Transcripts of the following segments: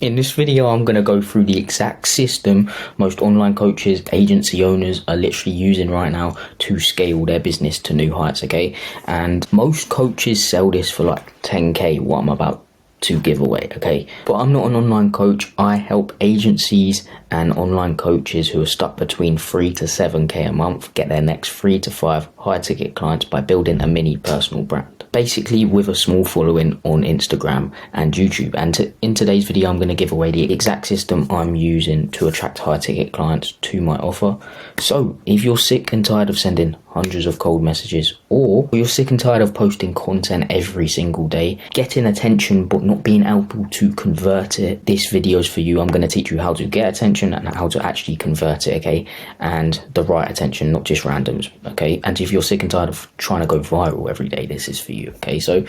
In this video, I'm going to go through the exact system most online coaches, agency owners are literally using right now to scale their business to new heights, okay? And most coaches sell this for like 10k, what I'm about to give away, okay? But I'm not an online coach. I help agencies and online coaches who are stuck between 3 to 7k a month get their next 3 to 5 high ticket clients by building a mini personal brand, basically with a small following on Instagram and YouTube. And in today's video, I'm going to give away the exact system I'm using to attract high ticket clients to my offer. So if you're sick and tired of sending hundreds of cold messages, or you're sick and tired of posting content every single day, getting attention but not being able to convert it, this video is for you. I'm going to teach you how to get attention and how to actually convert it, okay? And the right attention, not just randoms, okay? And if you're sick and tired of trying to go viral every day, this is for you, okay? So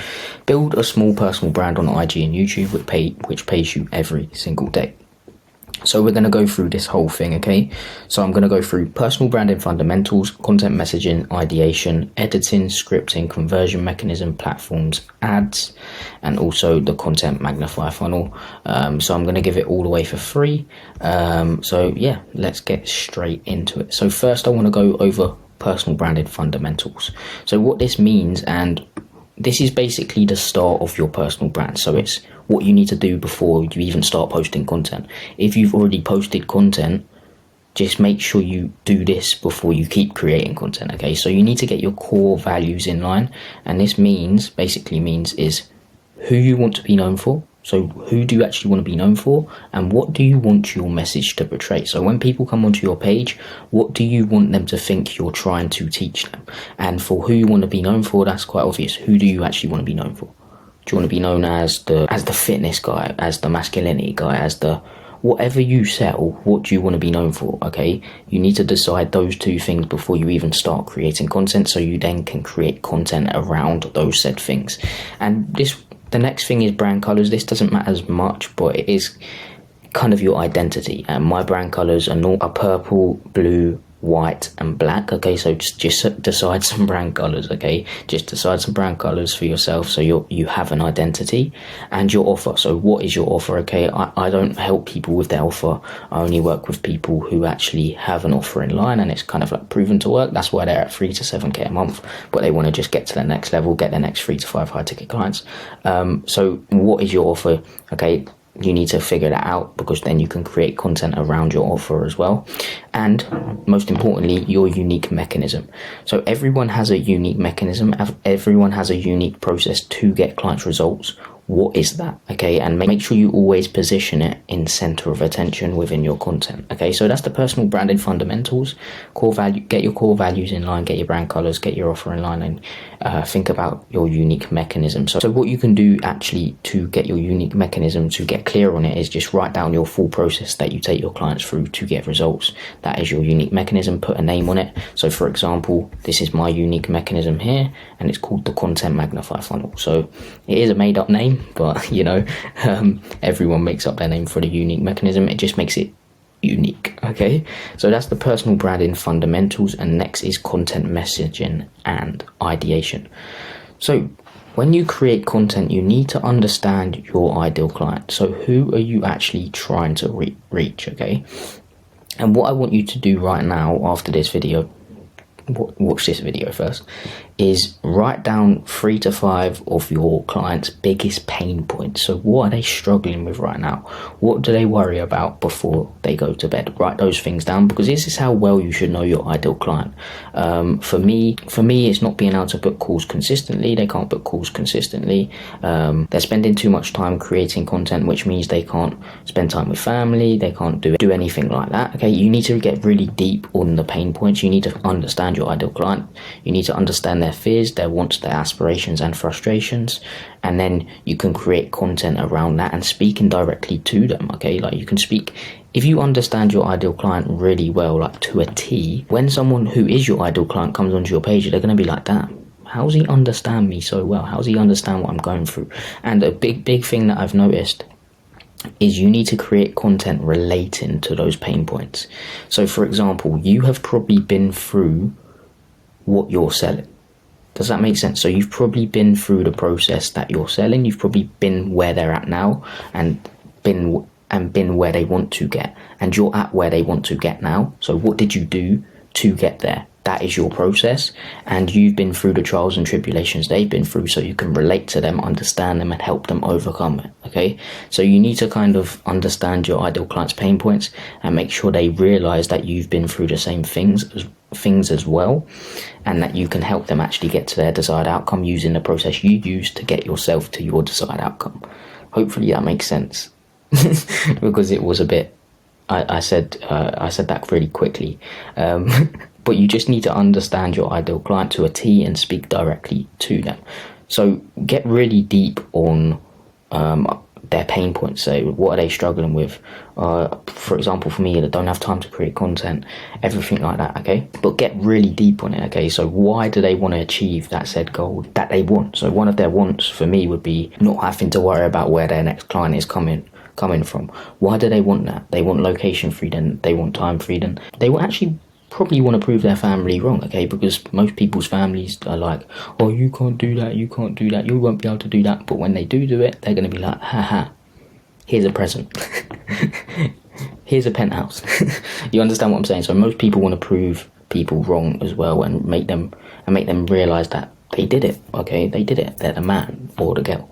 build a small personal brand on IG and YouTube which pays you every single day. So we're going to go through this whole thing, okay? So I'm going to go through personal branding fundamentals, content messaging, ideation, editing, scripting, conversion mechanism, platforms, ads, and also the content magnifier funnel. So I'm going to give it all away for free. So yeah, let's get straight into it. So first I want to go over personal branding fundamentals. So what this means, and this is basically the start of your personal brand. So it's what you need to do before you even start posting content. If you've already posted content, just make sure you do this before you keep creating content, okay? So you need to get your core values in line. And this basically means is who you want to be known for. So who do you actually want to be known for, and what do you want your message to portray? So when people come onto your page, what do you want them to think you're trying to teach them? And for who you want to be known for, that's quite obvious. Who do you actually want to be known for? Do you want to be known as the fitness guy, as the masculinity guy, as the whatever you sell? What do you want to be known for? Okay, you need to decide those two things before you even start creating content, so you then can create content around those said things. And the next thing is brand colors. This doesn't matter as much, but it is kind of your identity. And my brand colors are purple, blue, white, and black. Okay, so just decide some brand colors. Okay, just decide some brand colors for yourself, so you have an identity. And your offer. So what is your offer? Okay, I don't help people with their offer. I only work with people who actually have an offer in line, and it's kind of like proven to work. That's why they're at 3 to 7k a month, but they want to just get to the next level, get their next 3 to 5 high ticket clients. So what is your offer? Okay, you need to figure that out, because then you can create content around your offer as well. And most importantly, your unique mechanism. So everyone has a unique mechanism. Everyone has a unique process to get clients results. What is that? Okay, and make sure you always position it in center of attention within your content. Okay, so that's the personal branding fundamentals. Core value, get your core values in line, get your brand colors, get your offer in line, and think about your unique mechanism. So what you can do actually to get your unique mechanism, to get clear on it, is just write down your full process that you take your clients through to get results. That is your unique mechanism. Put a name on it. So for example, this is my unique mechanism here, and it's called the content magnifier funnel. So it is a made up name, but you know, everyone makes up their name for the unique mechanism. It just makes it unique. Okay, so that's the personal branding fundamentals. And next is content messaging and ideation. So when you create content, you need to understand your ideal client. So who are you actually trying to reach? Okay, and what I want you to do right now after this video, watch this video first, is write down 3 to 5 of your clients' biggest pain points. So what are they struggling with right now? What do they worry about before they go to bed? Write those things down, because this is how well you should know your ideal client. For me, it's not being able to book calls consistently. They can't book calls consistently. They're spending too much time creating content, which means they can't spend time with family. They can't do anything like that. Okay, you need to get really deep on the pain points. You need to understand your ideal client. You need to understand their fears, their wants, their aspirations and frustrations, and then you can create content around that and speaking directly to them. Okay, like you can speak, if you understand your ideal client really well, like to a T, when someone who is your ideal client comes onto your page, they're going to be like, damn, how does he understand me so well? How does he understand what I'm going through? And a big thing that I've noticed is you need to create content relating to those pain points. So for example, you have probably been through what you're selling. Does that make sense? So you've probably been through the process that you're selling. You've probably been where they're at now and been and been where they want to get, and you're at where they want to get now. So what did you do to get there? That is your process, and you've been through the trials and tribulations they've been through, so you can relate to them, understand them, and help them overcome it. Okay, so you need to kind of understand your ideal client's pain points and make sure they realize that you've been through the same things as well, and that you can help them actually get to their desired outcome using the process you use to get yourself to your desired outcome. Hopefully that makes sense. Because it was a bit, I said that really quickly. But you just need to understand your ideal client to a T and speak directly to them. So get really deep on their pain points. So what are they struggling with? For example, for me, I don't have time to create content, everything like that, okay? But get really deep on it, okay? So why do they want to achieve that said goal that they want? So one of their wants for me would be not having to worry about where their next client is coming from. Why do they want that? They want location freedom, they want time freedom. They will actually probably want to prove their family wrong, okay? Because most people's families are like, oh, you can't do that, you won't be able to do that. But when they do it, they're going to be like, haha, here's a present. Here's a penthouse. You understand what I'm saying? So most people want to prove people wrong as well, and make them realize that they did it, okay? They did it. They're the man or the girl.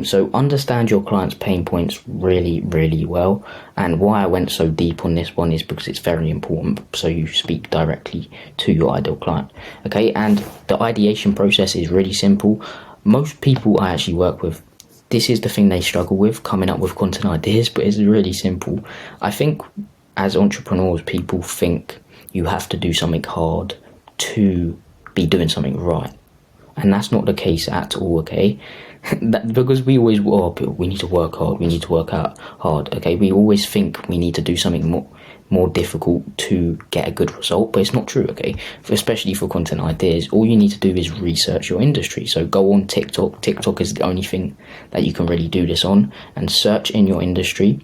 So understand your client's pain points really, really well. And why I went so deep on this one is because it's very important. So you speak directly to your ideal client, okay? And the ideation process is really simple. Most people I actually work with, this is the thing they struggle with, coming up with content ideas, but it's really simple. I think as entrepreneurs, people think you have to do something hard to be doing something right. And that's not the case at all, okay? Because we always, we need to work hard, we need to work out hard, okay? We always think we need to do something more difficult to get a good result, but it's not true, okay? Especially for content ideas, all you need to do is research your industry. So go on TikTok. TikTok is the only thing that you can really do this on, and search in your industry.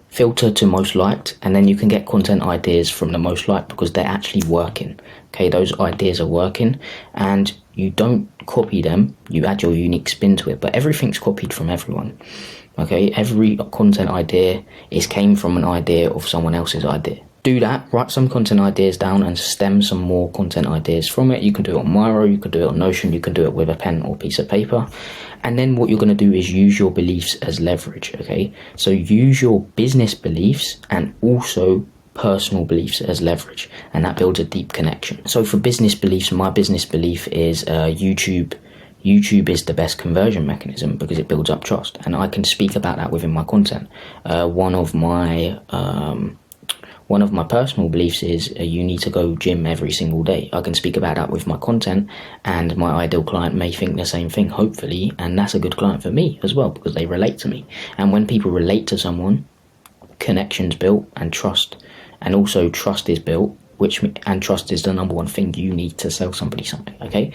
Filter to most liked, and then you can get content ideas from the most liked because they're actually working. Okay, those ideas are working, and you don't copy them, you add your unique spin to it, but everything's copied from everyone. Okay, every content idea came from an idea of someone else's idea. Do that, write some content ideas down and stem some more content ideas from it. You can do it on Miro, you can do it on Notion, you can do it with a pen or piece of paper. And then what you're going to do is use your beliefs as leverage, okay? So use your business beliefs and also personal beliefs as leverage, and that builds a deep connection. So for business beliefs, my business belief is YouTube is the best conversion mechanism because it builds up trust, and I can speak about that within my content. One of my personal beliefs is you need to go gym every single day. I can speak about that with my content, and my ideal client may think the same thing, hopefully, and that's a good client for me as well because they relate to me. And when people relate to someone, connection's built and trust, and also trust is built, and trust is the number one thing you need to sell somebody something, okay?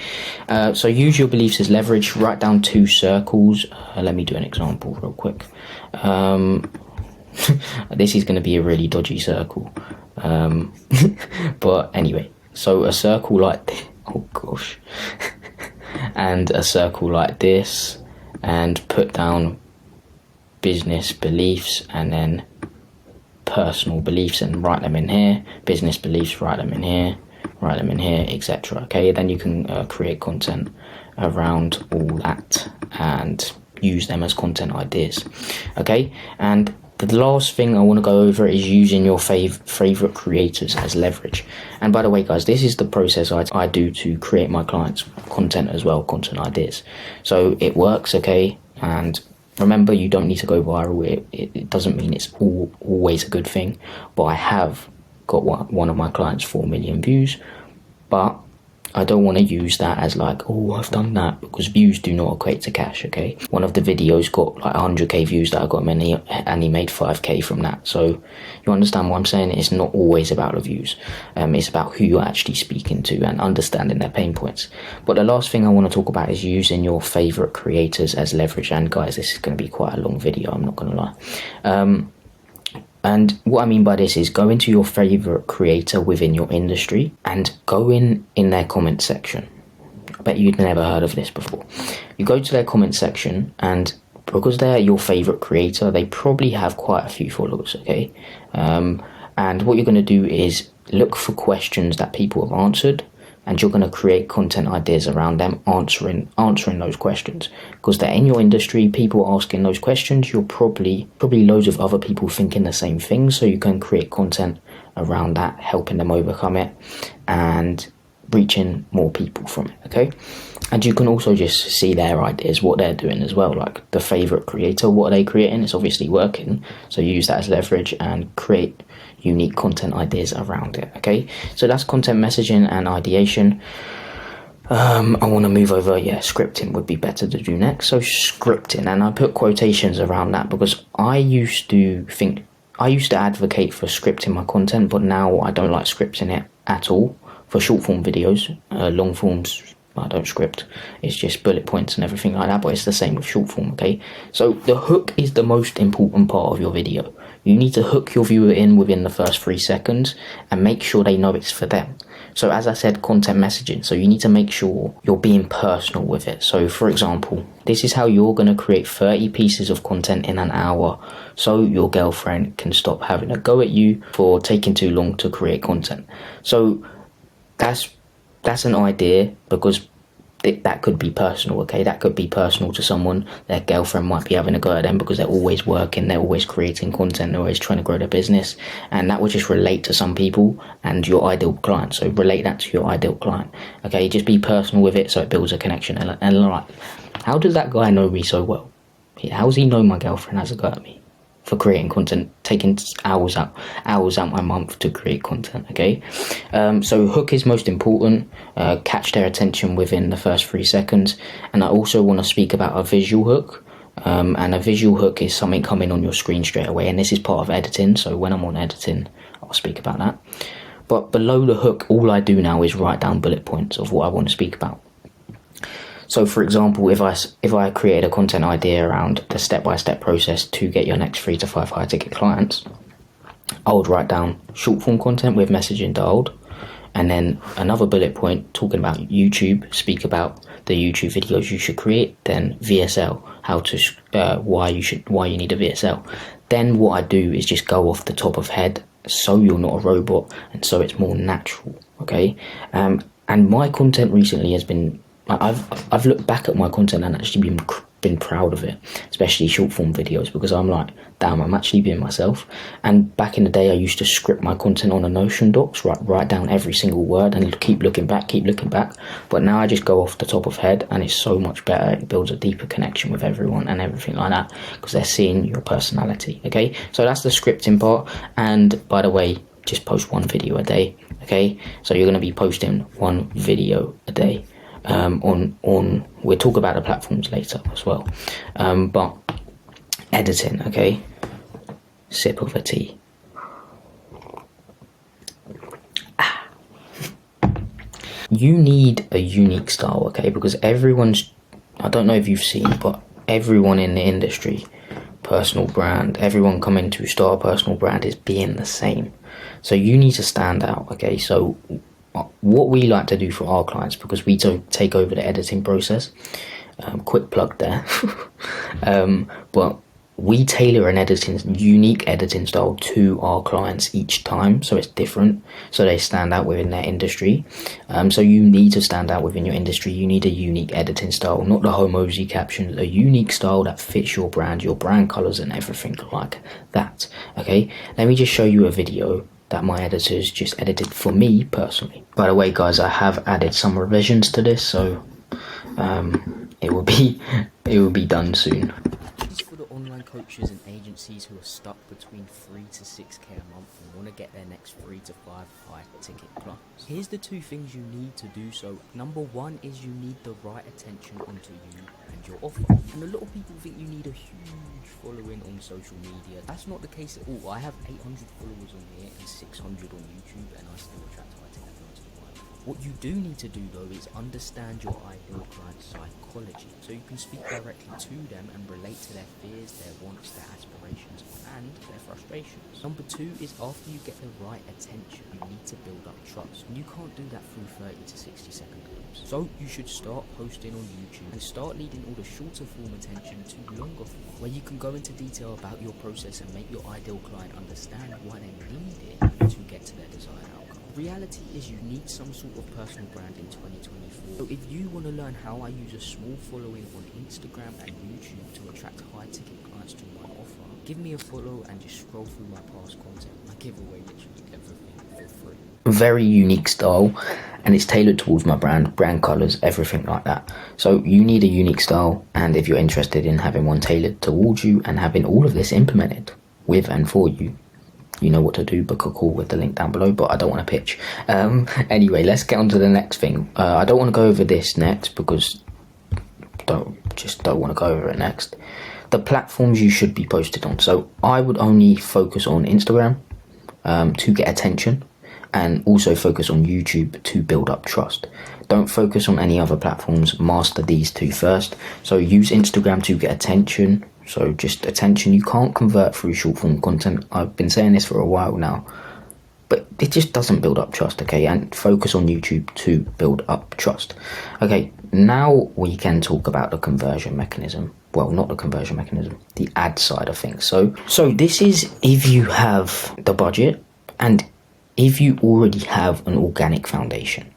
So use your beliefs as leverage. Write down 2 circles. Let me do an example real quick. This is going to be a really dodgy circle, but anyway, so a circle like this, oh gosh, and a circle like this, and put down business beliefs and then personal beliefs and write them in here. Business beliefs, write them in here, etc. Okay, then you can create content around all that and use them as content ideas. Okay, and the last thing I want to go over is using your favorite creators as leverage. And by the way, guys, this is the process I do to create my clients' content as well, content ideas. So it works, okay? And remember, you don't need to go viral. It doesn't mean it's always a good thing. But I have got one of my clients 4 million views, but I don't want to use that as like, oh, I've done that, because views do not equate to cash, okay? One of the videos got like 100k views that I got many, and he made 5k from that. So you understand what I'm saying? It's not always about the views. It's about who you're actually speaking to and understanding their pain points. But the last thing I want to talk about is using your favorite creators as leverage. And guys, this is going to be quite a long video, I'm not going to lie. And what I mean by this is go into your favorite creator within your industry and go in their comment section. I bet you'd never heard of this before. You go to their comment section and because they're your favorite creator, they probably have quite a few followers, okay? And what you're going to do is look for questions that people have answered, and you're going to create content ideas around them answering those questions, because they're in your industry, people asking those questions. You're probably loads of other people thinking the same thing, so you can create content around that, helping them overcome it and reaching more people from it, okay? And you can also just see their ideas, what they're doing as well, like the favorite creator, what are they creating? It's obviously working, so use that as leverage and create unique content ideas around it, okay? So that's content messaging and ideation. I want to move over, scripting would be better to do next. So scripting, and I put quotations around that because I used to advocate for scripting my content, but now I don't like scripting it at all. For short form videos, long forms, I don't script. It's just bullet points and everything like that, but it's the same with short form, okay? So the hook is the most important part of your video. You need to hook your viewer in within the first 3 seconds and make sure they know it's for them. So as I said, content messaging. So you need to make sure you're being personal with it. So for example, this is how you're going to create 30 pieces of content in an hour so your girlfriend can stop having a go at you for taking too long to create content. So that's an idea, because that could be personal, okay? That could be personal to someone. Their girlfriend might be having a go at them because they're always working, they're always creating content, they're always trying to grow their business, and that would just relate to some people and your ideal client. So relate that to your ideal client, okay? Just be personal with it so it builds a connection. And like, how does that guy know me so well? How does he know my girlfriend has a go at me for creating content, taking hours out my month to create content, okay? So hook is most important. Catch their attention within the first 3 seconds. And I also want to speak about a visual hook. And a visual hook is something coming on your screen straight away, and this is part of editing, so when I'm on editing I'll speak about that. But below the hook, all I do now is write down bullet points of what I want to speak about. So for example, if I created a content idea around the step-by-step process to get your next 3 to 5 high ticket clients, I would write down short form content with messaging dialed, and then another bullet point talking about YouTube, speak about the YouTube videos you should create, then VSL, why you need a VSL. Then what I do is just go off the top of head, so you're not a robot and so it's more natural, okay? And my content recently has been, I've looked back at my content and actually been proud of it, especially short form videos, because I'm like, damn, I'm actually being myself. And back in the day, I used to script my content on a Notion docs, write down every single word and keep looking back. But now I just go off the top of head, and it's so much better. It builds a deeper connection with everyone and everything like that, because they're seeing your personality, okay? So that's the scripting part. And by the way, just post 1 video a day, okay? So you're going to be posting 1 video a day. We'll talk about the platforms later as well, but editing, okay? Sip of a tea. You need a unique style, okay? Because I don't know if you've seen, but everyone in the industry, personal brand, everyone coming to start a personal brand is being the same. So you need to stand out, okay? So what we like to do for our clients, because we don't take over the editing process, quick plug there, but we tailor an unique editing style to our clients each time, so it's different, so they stand out within their industry. So you need to stand out within your industry. You need a unique editing style, not the homozy captions, a unique style that fits your brand colors and everything like that, okay? Let me just show you a video that my editors just edited for me personally. By the way, guys, I have added some revisions to this, so it will be done soon. This is for the online coaches and agencies who are stuck between 3 to 6k a month and want to get their next 3 to 5 high ticket clients. Here's the 2 things you need to do so. Number 1 is you need the right attention onto you and your offer. And a lot of people think you need a huge following on social media. That's not the case at all. I have 800 followers on here and 600 on YouTube, and I still attract high ticket clients. What you do need to do though is understand your ideal client's psychology, so you can speak directly to them and relate to their fears, their wants, their aspirations and their frustrations. Number 2 is after you get the right attention, you need to build up trust, and you can't do that through 30 to 60 second clips. times. So you should start posting on YouTube and start leading all the shorter form attention to longer form, where you can go into detail about your process and make your ideal client understand why they need it to get to their desired outcome. Reality is you need some sort of personal brand in 2024. So if you want to learn how I use a small following on Instagram and YouTube to attract high ticket clients to my offer, give me a follow and just scroll through my past content. I give away literally everything for free. Very unique style, and it's tailored towards my brand colors, everything like that. So you need a unique style, and if you're interested in having one tailored towards you and having all of this implemented with and for you, you know what to do. Book a call with the link down below, but I don't want to pitch. Anyway, let's get on to the next thing. I don't want to go over this next because don't want to go over it next. The platforms you should be posted on. So I would only focus on Instagram to get attention, and also focus on YouTube to build up trust. Don't focus on any other platforms, master these two first. So use Instagram to get attention, so just attention. You can't convert through short form content. I've been saying this for a while now, but it just doesn't build up trust, okay? And focus on YouTube to build up trust. Okay, now we can talk about the conversion mechanism. Well, not the conversion mechanism, the ad side of things. So this is if you have the budget and if you already have an organic foundation.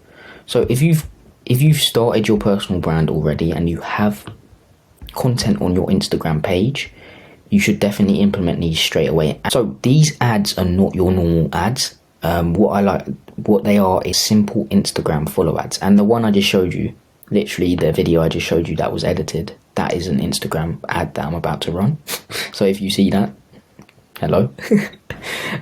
So if you've started your personal brand already and you have content on your Instagram page, you should definitely implement these straight away. So these ads are not your normal ads. What they are is simple Instagram follow ads. And the one I just showed you, literally the video I just showed you that was edited, that is an Instagram ad that I'm about to run. So if you see that, hello.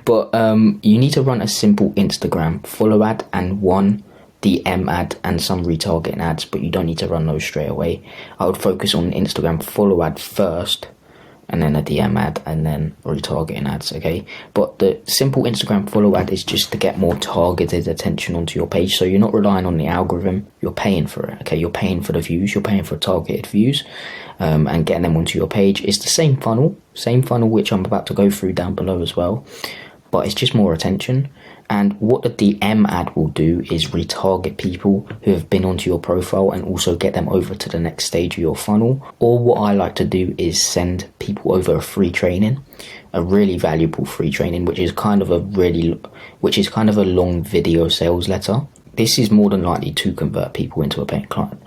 But you need to run a simple Instagram follow ad and one DM ad and some retargeting ads, but you don't need to run those straight away. I would focus on Instagram follow ad first, and then a DM ad, and then retargeting ads, okay? But the simple Instagram follow ad is just to get more targeted attention onto your page, so you're not relying on the algorithm, you're paying for it, okay? You're paying for the views, you're paying for targeted views, and getting them onto your page. It's the same funnel which I'm about to go through down below as well, but it's just more attention. And what the DM ad will do is retarget people who have been onto your profile and also get them over to the next stage of your funnel. Or what I like to do is send people over a free training, a really valuable free training, which is kind of a long video sales letter. This is more than likely to convert people into a paying client,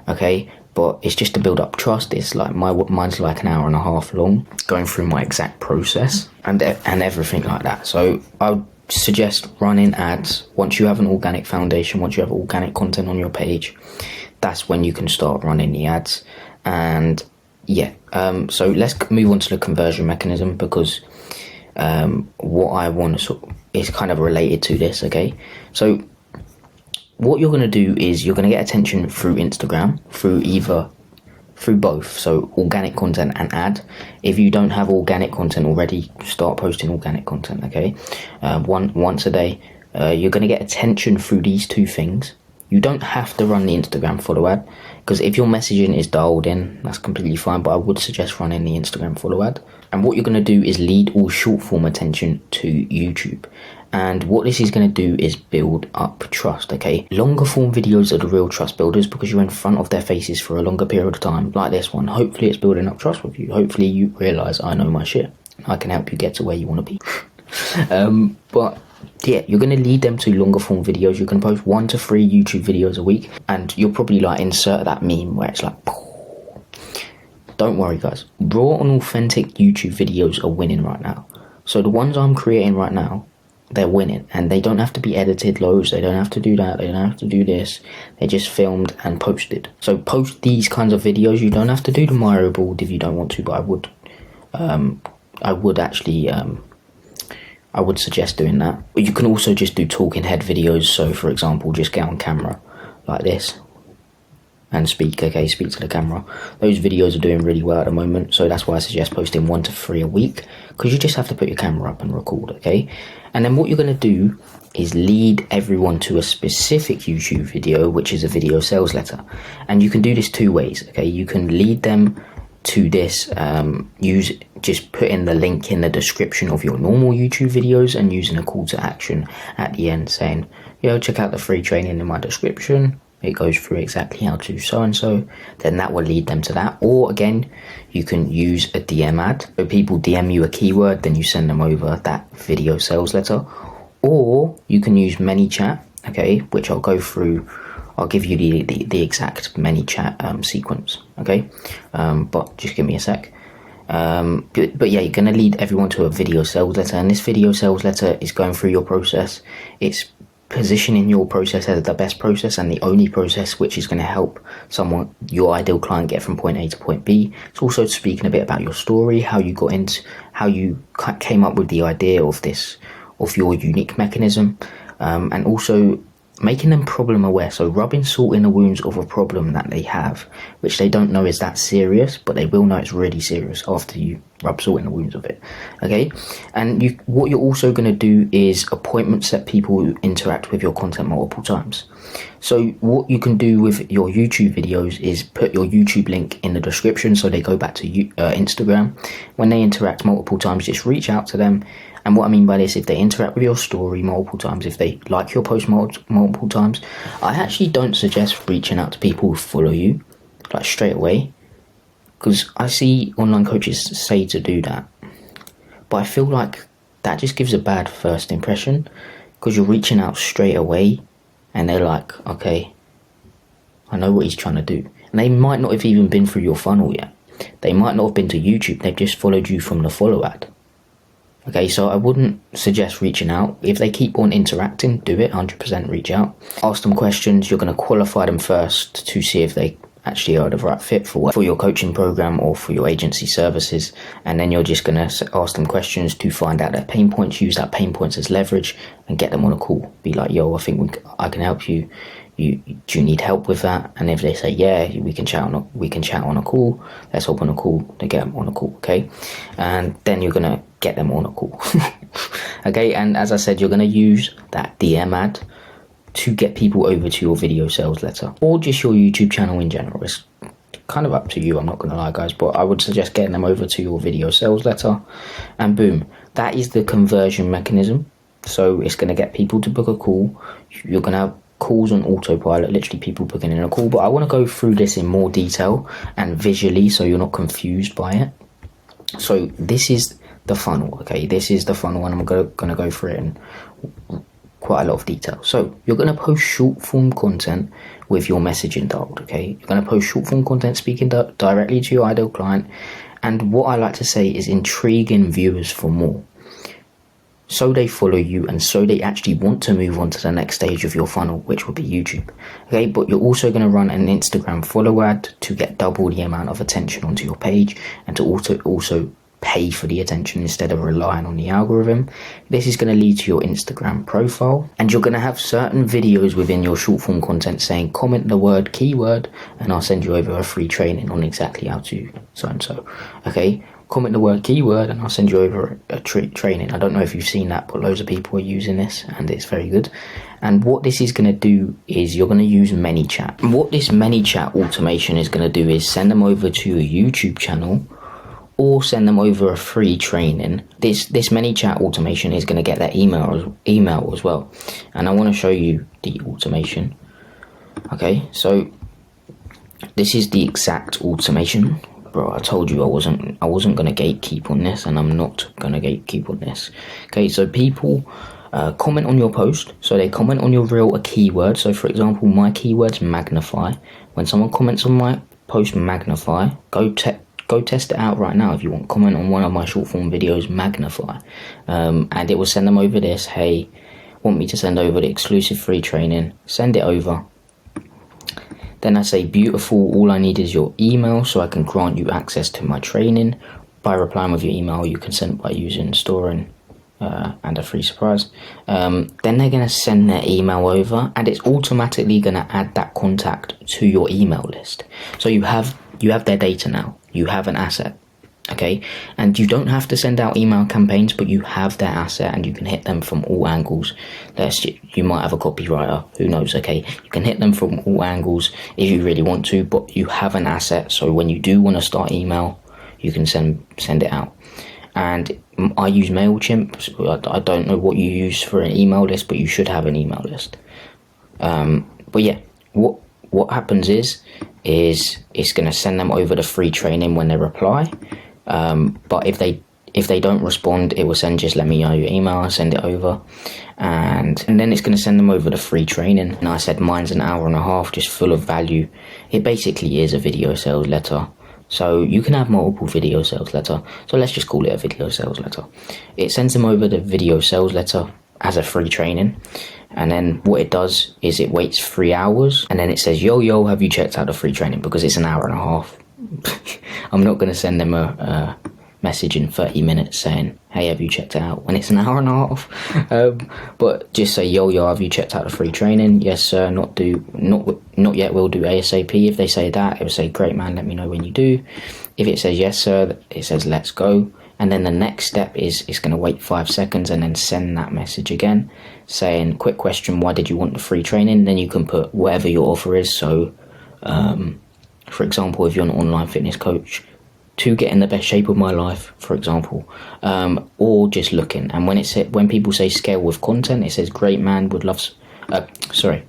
okay? But it's just to build up trust. It's like mine's like an hour and a half long, going through my exact process and everything like that. So I would suggest running ads once you have an organic foundation, once you have organic content on your page. That's when you can start running the ads. And yeah, so let's move on to the conversion mechanism, because what I want to is kind of related to this, okay? So what you're going to do is you're going to get attention through Instagram, through both, so organic content and ad. If you don't have organic content already, start posting organic content, okay? Once a day. You're going to get attention through these two things. You don't have to run the Instagram follow ad, because if your messaging is dialed in, that's completely fine, but I would suggest running the Instagram follow ad. And what you're going to do is lead all short form attention to YouTube. And what this is going to do is build up trust, okay? Longer form videos are the real trust builders, because you're in front of their faces for a longer period of time, like this one. Hopefully it's building up trust with you. Hopefully you realise I know my shit. I can help you get to where you want to be. But yeah, you're going to lead them to longer form videos. You can post 1 to 3 YouTube videos a week, and you'll probably like insert that meme where it's like, don't worry guys, raw and authentic YouTube videos are winning right now. So the ones I'm creating right now, they're winning, and they don't have to be edited loads, they don't have to do that, they don't have to do this, they're just filmed and posted. So post these kinds of videos. You don't have to do the Mario board if you don't want to, but I would suggest doing that. But you can also just do talking head videos. So for example, just get on camera like this and speak to the camera. Those videos are doing really well at the moment, so that's why I suggest posting 1 to 3 a week, because you just have to put your camera up and record, okay? And then what you're going to do is lead everyone to a specific YouTube video, which is a video sales letter. And you can do this 2 ways, okay? You can lead them to this, just putting the link in the description of your normal YouTube videos and using a call to action at the end saying, yo, check out the free training in my description. it goes through exactly how to so and so, then that will lead them to that. Or again, you can use a DM ad. So people DM you a keyword, then you send them over that video sales letter. Or you can use ManyChat, okay, which I'll go through. I'll give you the exact ManyChat sequence, okay, but just give me a sec. But yeah, you're going to lead everyone to a video sales letter, and this video sales letter is going through your process. It's positioning your process as the best process and the only process which is going to help someone, your ideal client, get from point A to point B. It's also speaking a bit about your story, how you got into, how you came up with the idea of this, of your unique mechanism, and also making them problem aware. So rubbing salt in the wounds of a problem that they have, which they don't know is that serious, but they will know it's really serious after you rub salt in the wounds of it, okay? And what you're also going to do is appointment set people who interact with your content multiple times. So what you can do with your YouTube videos is put your YouTube link in the description so they go back to Instagram. When they interact multiple times, just reach out to them. And what I mean by this, if they interact with your story multiple times, if they like your post multiple times, I actually don't suggest reaching out to people who follow you, like straight away, because I see online coaches say to do that. But I feel like that just gives a bad first impression, because you're reaching out straight away, and they're like, okay, I know what he's trying to do. And they might not have even been through your funnel yet. They might not have been to YouTube, they've just followed you from the follow ad. Okay, so I wouldn't suggest reaching out. If they keep on interacting, do it, 100% reach out. Ask them questions. You're going to qualify them first to see if they actually are the right fit for your coaching program or for your agency services. And then you're just going to ask them questions to find out their pain points, use that pain points as leverage, and get them on a call. Be like, yo, I think I can help you. Do you need help with that? And if they say, yeah, we can chat on a call. Let's hop on a call to get them on a call, okay? And then you're gonna get them on a call, okay? And as I said, you're gonna use that DM ad to get people over to your video sales letter or just your YouTube channel in general. It's kind of up to you. I'm not gonna lie, guys, but I would suggest getting them over to your video sales letter, and boom, that is the conversion mechanism. So it's gonna get people to book a call. You're gonna have calls on autopilot, literally people booking in a call. But I want to go through this in more detail and visually so you're not confused by it. So this is the funnel, okay? This is the funnel, and I'm going to go through it in quite a lot of detail. So you're going to post short form content with your messaging dialed, okay? You're going to post short form content speaking directly to your ideal client, and what I like to say is intriguing viewers for more, so they follow you and so they actually want to move on to the next stage of your funnel, which will be YouTube, okay? But you're also going to run an Instagram follow ad to get double the amount of attention onto your page, and to also pay for the attention instead of relying on the algorithm. This is going to lead to your Instagram profile, and you're going to have certain videos within your short form content saying comment the word keyword and I'll send you over a free training on exactly how to so and so, okay? Comment the word keyword and I'll send you over a training. I don't know if you've seen that, but loads of people are using this and it's very good. And what this is going to do is you're going to use ManyChat. And what this ManyChat automation is going to do is send them over to your YouTube channel or send them over a free training. This ManyChat automation is going to get their email as well. And I want to show you the automation. Okay, so this is the exact automation. Bro, I told you I wasn't going to gatekeep on this, and I'm not going to gatekeep on this. Okay, so people comment on your post. So they comment on your reel a keyword. So for example, my keyword's magnify. When someone comments on my post magnify, go test it out right now if you want. Comment on one of my short form videos, magnify. And it will send them over this. Hey, want me to send over the exclusive free training? Send it over. Then I say, beautiful, all I need is your email so I can grant you access to my training. By replying with your email, you consent by using storing and a free surprise. Then they're going to send their email over, and it's automatically going to add that contact to your email list. So you have their data now. You have an asset. Okay, and you don't have to send out email campaigns, but you have their asset and you can hit them from all angles. You might have a copywriter, who knows, okay? You can hit them from all angles if you really want to, but you have an asset, so when you do want to start email, you can send it out. And I use MailChimp. I don't know what you use for an email list, but you should have an email list. But yeah, what happens is it's going to send them over the free training when they reply. But if they don't respond, it will send just let me know your email, I'll send it over, and then it's going to send them over the free training. And I said mine's an hour and a half, just full of value. It basically is a video sales letter. So you can have multiple video sales letter. So let's just call it a video sales letter. It sends them over the video sales letter as a free training. And then what it does is it waits 3 hours, and then it says, yo, have you checked out the free training? Because it's an hour and a half. I'm not going to send them a message in 30 minutes saying, hey, have you checked it out, when it's an hour and a half. But just say, yo, have you checked out the free training? Yes, sir. Not yet, we'll do ASAP. If they say that, it will say, great, man, let me know when you do. If it says yes, sir, it says let's go. And then the next step is it's going to wait 5 seconds and then send that message again saying, quick question, why did you want the free training? Then you can put whatever your offer is. So for example, if you're an online fitness coach, to get in the best shape of my life, for example, or just looking. And when people say scale with content, it says, great, man, would love.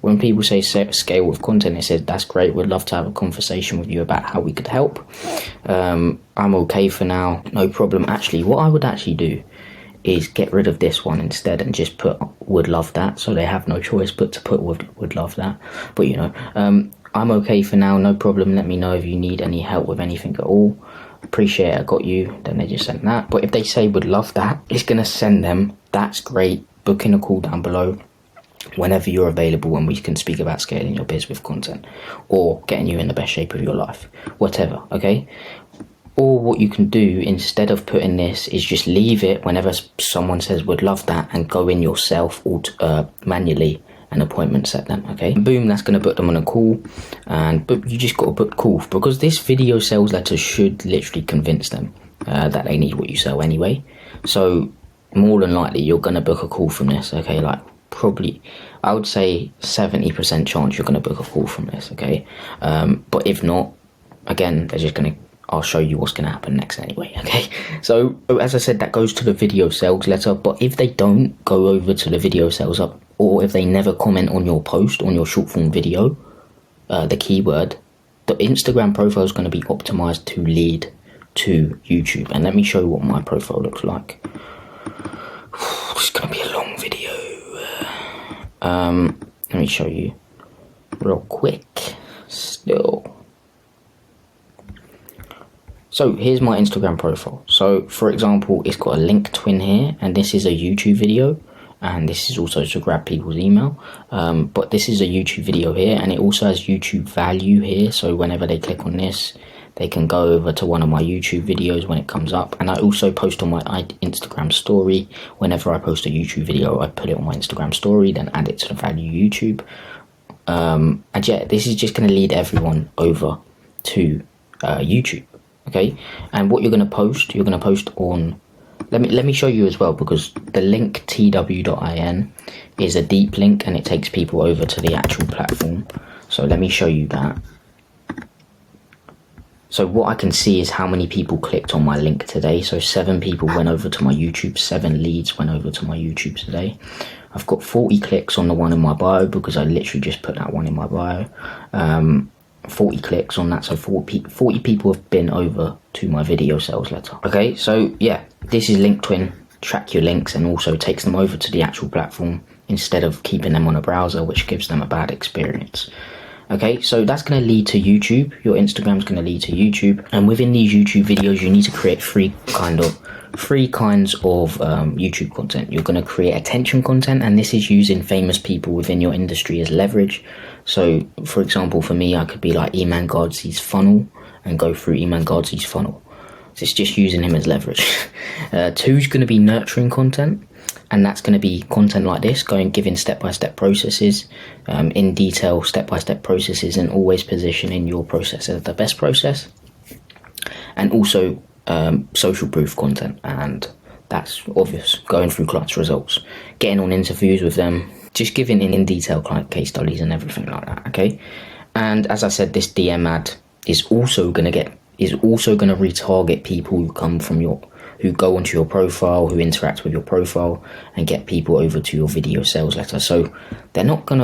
When people say scale with content, it says, that's great, would love to have a conversation with you about how we could help. I'm okay for now, no problem. Actually, what I would actually do is get rid of this one instead and just put would love that, so they have no choice but to put would love that. But I'm okay for now, no problem, let me know if you need any help with anything at all. Appreciate it, I got you. Then they just send that. But if they say would love that, it's going to send them, that's great, book in a call down below whenever you're available, and we can speak about scaling your biz with content or getting you in the best shape of your life, whatever. Okay. Or what you can do instead of putting this is just leave it whenever someone says would love that, and go in yourself or manually an appointment set them. Okay, boom, that's going to put them on a call. But you just got to book call, because this video sales letter should literally convince them that they need what you sell anyway. So more than likely you're going to book a call from this. Okay, like probably I would say 70% chance you're going to book a call from this. Okay, but if not, again, they're just going to, I'll show you what's going to happen next anyway. Okay, so as I said, that goes to the video sales letter. But if they don't go over to the video sales up, or if they never comment on your post, on your short form video, the keyword, the Instagram profile is going to be optimized to lead to YouTube. And let me show you what my profile looks like. It's going to be a long video. Let me show you real quick still. So here's my Instagram profile. So for example, it's got a link twin here, and this is a YouTube video, and this is also to grab people's email. But this is a YouTube video here, and it also has YouTube value here. So whenever they click on this, they can go over to one of my YouTube videos when it comes up. And I also post on my Instagram story. Whenever I post a YouTube video, I put it on my Instagram story, then add it to the value YouTube. And yeah, this is just going to lead everyone over to YouTube. Okay, and what you're going to post on, let me show you as well, because the link tw.in is a deep link and it takes people over to the actual platform. So let me show you that. So what I can see is how many people clicked on my link today. So 7 people went over to my YouTube, 7 leads went over to my YouTube today. I've got 40 clicks on the one in my bio, because I literally just put that one in my bio. 40 clicks on that, so 40 people have been over to my video sales letter. Okay, so yeah, this is link twin, track your links, and also takes them over to the actual platform instead of keeping them on a browser, which gives them a bad experience. Okay, so that's going to lead to YouTube. Your Instagram's going to lead to YouTube, and within these YouTube videos you need to create three kinds of YouTube content. You're going to create attention content, and this is using famous people within your industry as leverage. So for example, for me, I could be like Iman Gadzhi's funnel and go through Iman Gadzhi's funnel. So it's just using him as leverage. 2 is going to be nurturing content, and that's going to be content like this, giving step-by-step processes, in detail step-by-step processes, and always positioning your process as the best process. And also social proof content, and that's obvious, going through clients' results, getting on interviews with them, just giving in detail client case studies and everything like that. Okay, and as I said, this DM ad is also going to retarget people who come from who go onto your profile, who interact with your profile, and get people over to your video sales letter. So they're kind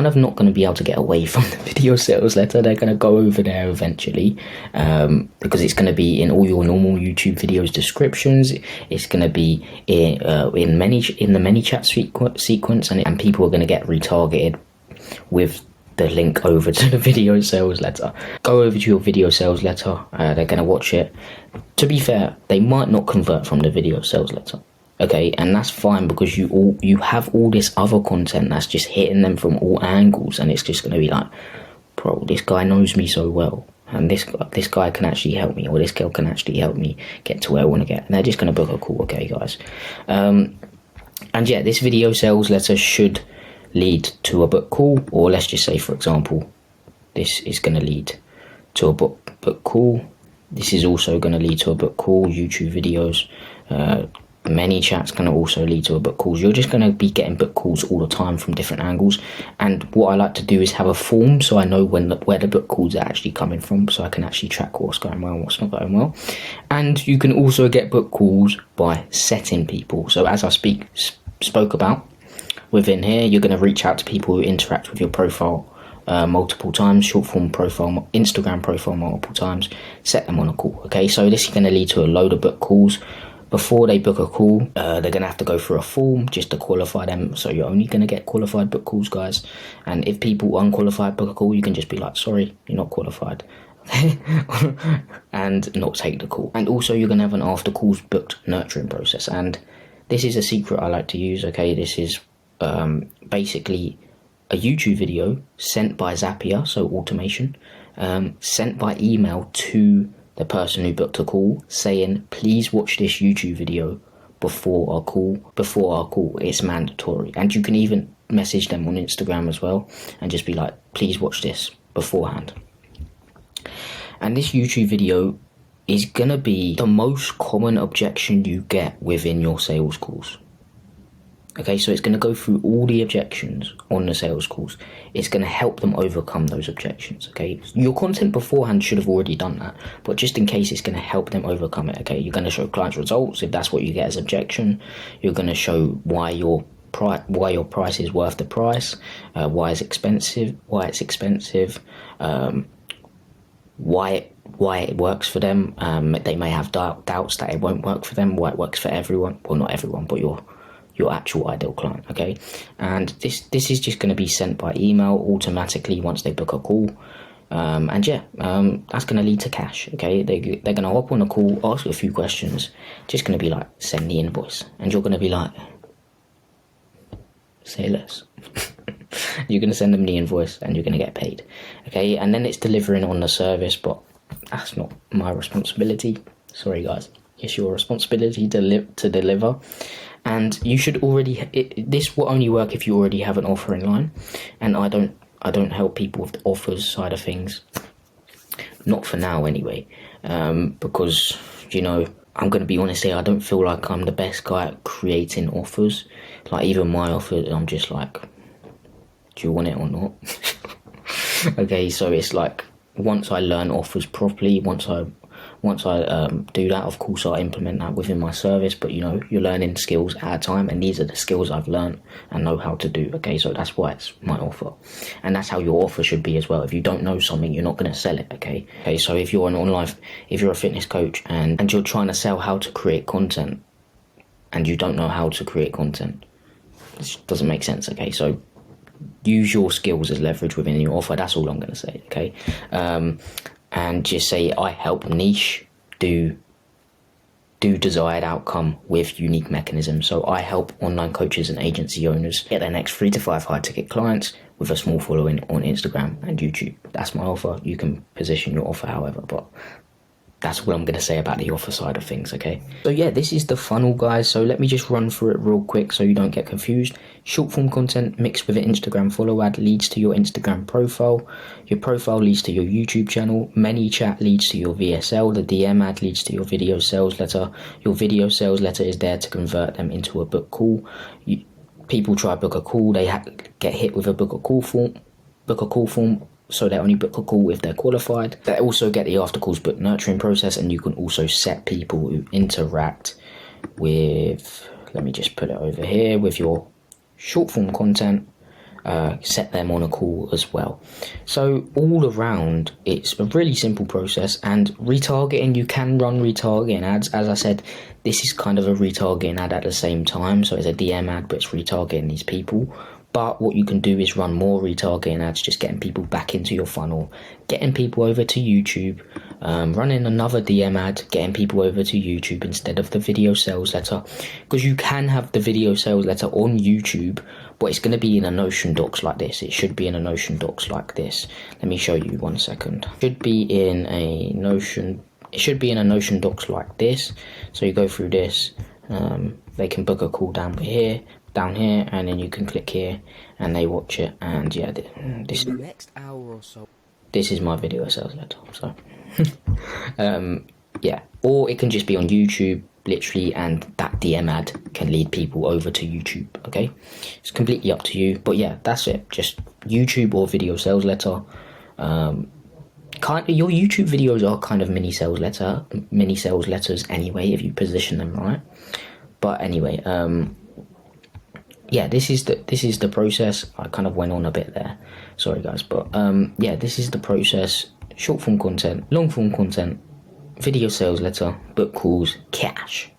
of not gonna be able to get away from the video sales letter. They're gonna go over there eventually, because it's gonna be in all your normal YouTube videos descriptions. It's gonna be in the ManyChat sequence, and people are gonna get retargeted with the link over to the video sales letter. Go over to your video sales letter. They're going to watch it. To be fair, they might not convert from the video sales letter, okay, and that's fine, because you have all this other content that's just hitting them from all angles, and it's just going to be like, bro, this guy knows me so well, and this guy can actually help me, or this girl can actually help me get to where I want to get, and they're just going to book a call, okay, guys. And yeah, this video sales letter should lead to a book call, or let's just say, for example, this is going to lead to a book call. This is also going to lead to a book call. YouTube videos, ManyChat's going to also lead to a book calls. You're just going to be getting book calls all the time from different angles. And what I like to do is have a form, so I know where the book calls are actually coming from, so I can actually track what's going well and what's not going well. And you can also get book calls by setting people. So as I spoke about within here, you're going to reach out to people who interact with your profile multiple times, short form profile, Instagram profile multiple times, set them on a call, okay? So this is going to lead to a load of book calls. Before they book a call, they're going to have to go through a form just to qualify them, so you're only going to get qualified book calls, guys. And if people unqualified book a call, you can just be like, sorry, you're not qualified, and not take the call. And also you're going to have an after calls booked nurturing process, and this is a secret I like to use, okay? This is basically a YouTube video sent by Zapier, so automation, sent by email to the person who booked a call, saying, please watch this YouTube video before our call. It's mandatory. And you can even message them on Instagram as well and just be like, please watch this beforehand. And this YouTube video is gonna be the most common objection you get within your sales calls. Okay, so it's going to go through all the objections on the sales calls. It's going to help them overcome those objections, okay? Your content beforehand should have already done that, but just in case, it's going to help them overcome it, okay? You're going to show clients results if that's what you get as objection. You're going to show why your price is worth the price, why it's expensive, why it works for them. They may have doubts that it won't work for them, why it works for everyone. Well, not everyone, but your actual ideal client, okay? And this is just going to be sent by email automatically once they book a call. And yeah, that's going to lead to cash, okay? They're going to hop on a call, ask a few questions, just going to be like, send the invoice. And you're going to be like, say less. You're going to send them the invoice and you're going to get paid, okay? And then it's delivering on the service, but that's not my responsibility. Sorry, guys. It's your responsibility to deliver. And you should this will only work if you already have an offer in line. And I don't help people with the offers side of things. Not for now anyway. Because, you know, I'm going to be honest here, I don't feel like I'm the best guy at creating offers. Like, even my offers, I'm just like, do you want it or not? Okay, so it's like, once I learn offers properly, once I do that, of course, I implement that within my service. But, you know, you're learning skills at a time, and these are the skills I've learned and know how to do, okay? So that's why it's my offer. And that's how your offer should be as well. If you don't know something, you're not going to sell it, okay? Okay, so if you're if you're a fitness coach and you're trying to sell how to create content, and you don't know how to create content, it doesn't make sense, okay? So use your skills as leverage within your offer. That's all I'm going to say, okay? And just say, I help niche do desired outcome with unique mechanisms. So I help online coaches and agency owners get their next 3 to 5 high ticket clients with a small following on Instagram and YouTube. That's my offer. You can position your offer however, but that's what I'm going to say about the offer side of things, okay? So yeah, this is the funnel, guys. So let me just run through it real quick so you don't get confused. Short form content mixed with an Instagram follow ad leads to your Instagram profile. Your profile leads to your YouTube channel. ManyChat leads to your VSL. The DM ad leads to your video sales letter. Your video sales letter is there to convert them into a book call. People try to book a call. They get hit with a book a call form. so they only book a call if they're qualified. They also get the after calls book nurturing process, and you can also set people who interact with, let me just put it over here, with your short form content, set them on a call as well. So all around, it's a really simple process. And retargeting, you can run retargeting ads. As I said, this is kind of a retargeting ad at the same time, so it's a DM ad, but it's retargeting these people. But what you can do is run more retargeting ads, just getting people back into your funnel, getting people over to YouTube, running another DM ad, getting people over to YouTube instead of the video sales letter. Because you can have the video sales letter on YouTube, but it's going to be in a Notion docs like this. It should be in a Notion docs like this. Let me show you 1 second. It should be in a Notion docs like this. So you go through this. They can book a call down here, and then you can click here and they watch it. And yeah, this In the next hour or so, this is my video sales letter. So yeah, or it can just be on YouTube literally, and that DM ad can lead people over to YouTube. Okay, it's completely up to you, but yeah, that's it. Just YouTube or video sales letter. Your YouTube videos are kind of mini sales letters anyway, if you position them right. But anyway, yeah, this is the process. I kind of went on a bit there, sorry guys, but yeah, this is the process. Short form content, long form content, video sales letter, book calls, cash,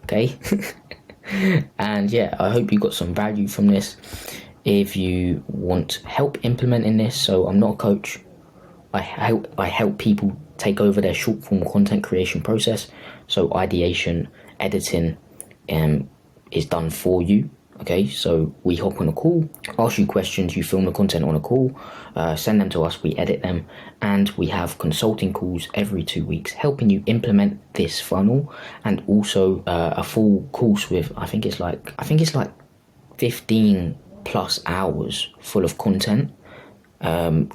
okay. And yeah, I hope you got some value from this. If you want help implementing this, so I'm not a coach, I help people take over their short form content creation process. So ideation, editing is done for you. Okay, so we hop on a call, ask you questions, you film the content on a call, send them to us, we edit them, and we have consulting calls every 2 weeks helping you implement this funnel, and also a full course with I think it's like 15 plus hours full of content,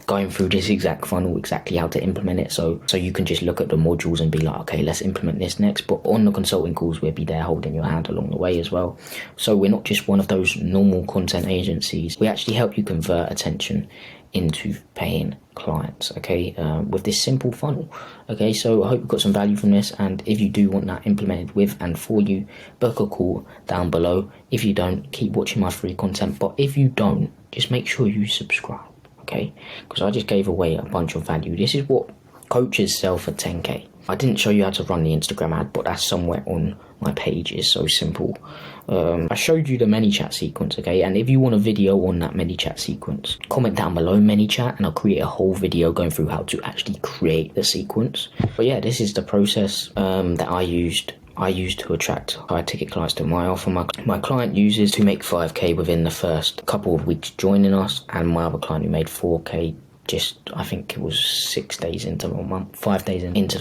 going through this exact funnel, exactly how to implement it, so you can just look at the modules and be like, okay, let's implement this next. But on the consulting calls, we'll be there holding your hand along the way as well. So we're not just one of those normal content agencies, we actually help you convert attention into paying clients, okay, with this simple funnel. Okay, so I hope you got some value from this, and if you do want that implemented with and for you, book a call down below. If you don't, keep watching my free content, but if you don't, just make sure you subscribe. Okay, because I just gave away a bunch of value. This is what coaches sell for 10k. I didn't show you how to run the Instagram ad, but that's somewhere on my page. It's so simple. I showed you the ManyChat sequence, okay, and if you want a video on that ManyChat sequence, comment down below ManyChat and I'll create a whole video going through how to actually create the sequence. But yeah, this is the process that I used to attract high ticket clients to my offer. My client uses to make 5k within the first couple of weeks joining us, and my other client who made 4k just, I think it was 5 days into the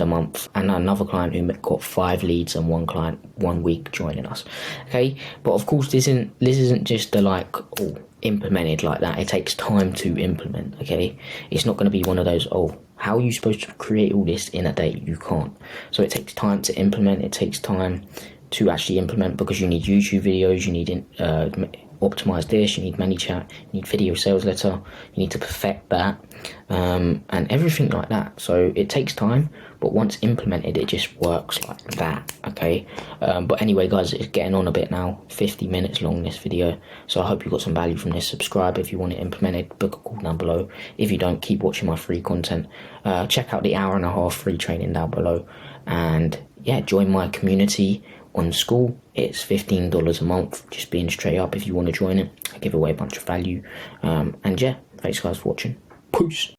month, and another client who got 5 leads, and one client 1 week joining us. Okay, but of course this isn't just the implemented like that. It takes time to implement. Okay, it's not going to be one of those, how are you supposed to create all this in a day? You can't. So it takes time to implement. It takes time to actually implement, because you need YouTube videos, you need optimize this, you need ManyChat, you need video sales letter, you need to perfect that, and everything like that. So it takes time, but once implemented, it just works like that. Okay, but anyway guys, it's getting on a bit now, 50 minutes long this video, so I hope you got some value from this. Subscribe if you want it implemented, book a call down below. If you don't, keep watching my free content. Check out the 1.5-hour free training down below, and yeah, join my community on School. It's $15 a month, just being straight up. If you want to join it, I give away a bunch of value, and yeah, thanks guys for watching. Peace.